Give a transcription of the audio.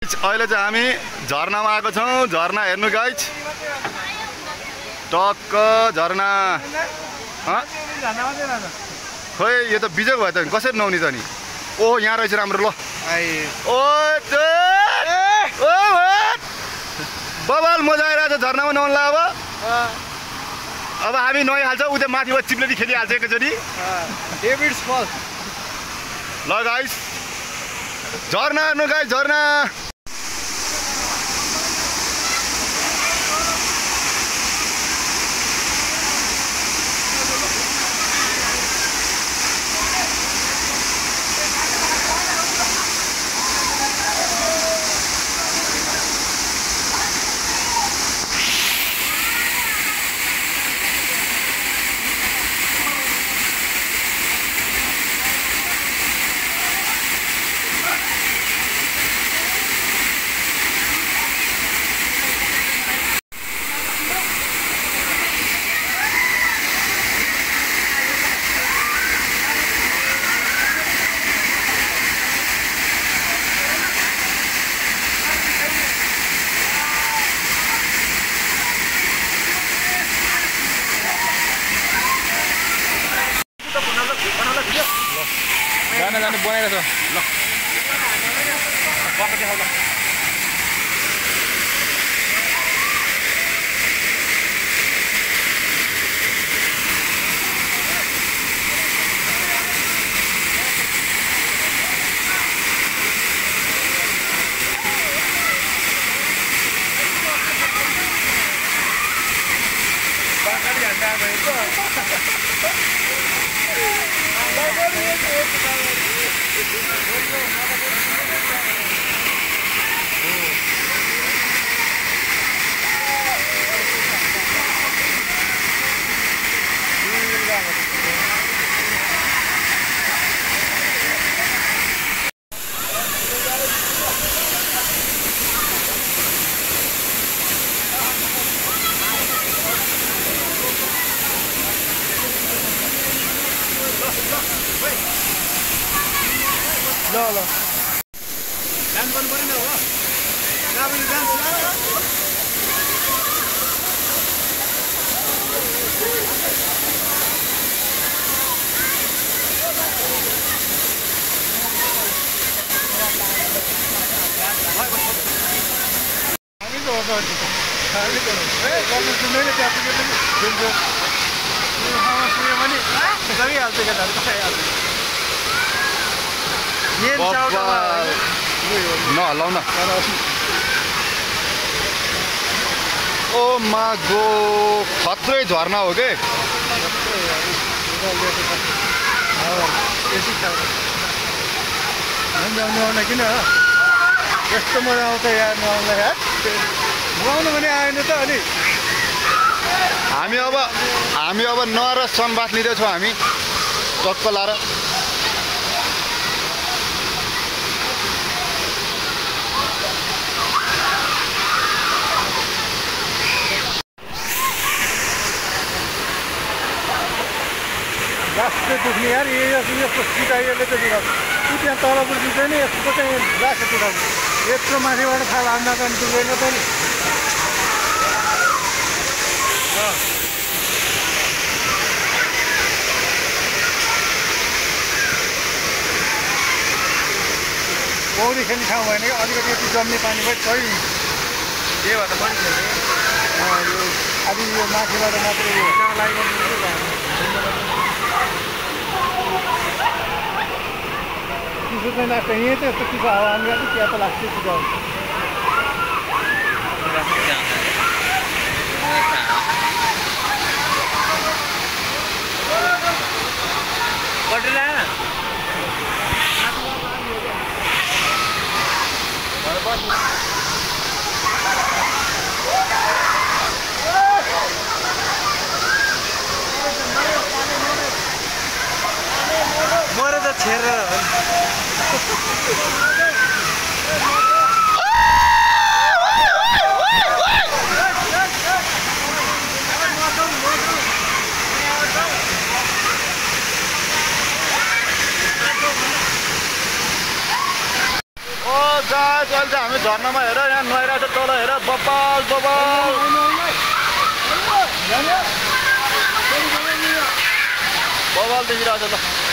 अहिले चाहिँ हामी झरनामा आएको छौँ। झरना हेर्नु गाइज, टक्क झरना। खोइ यो त बिजोग भयो त, कसरी नहुने त नि। ओहो यहाँ रहेछ राम्रो। ल बबाल मजा आइरहेको छ झरनामा नुहाउनलाई। अब हामी नुहाइहाल्छ, उता माथिबाट चिप्लेरी खेलिहाल्छ एकैचोटि। डेभिड्स फल। ल गाइस झरना हेर्नु गाइस, झरना। जाने बनाइरहेछ। ल बाटो देखाउ। ल डान्स गर्नु पर्दैन हो। डान्स नहल्लाउ न। ओ मागो खत्रै झरना हो के। किन यस्तो मजा आउँछ यार नुहाउनलाई। यार नुहाउनु भने आएन त। अनि हामी अब न र सनबाथ लिँदैछौँ हामी टक्क लाएर। लास्ट चाहिँ दुख्ने यार। यस्तो सिकाइले चाहिँ दुखाएको। त्यहाँ तलबाट दुख्दैन, यस्तो चाहिँ लास्ट दुखाएको। यत्रो माथिबाट थाहा हान्दा त दुख्दैन त नि। पौडी खेल्ने ठाउँ भएन कि अलिकति यति जम्ने पानी पनि सही हुन्छ। त्यही भएर त पनि खेल्ने। अलि यो माथिबाट मात्रै चिसो चाहिँ लाग्छ। यहीँ त यस्तो चिसो हावा हाल्ने गर्छ, त्यहाँ त लाग्छ चिसो आउँछ। मरे त छेरेर गाइस अहिले हामी झर्नामा हेर यहाँ नुहाइरहेको छ तल हेर बबाल बबाल बबाल देखिरहेको छ ल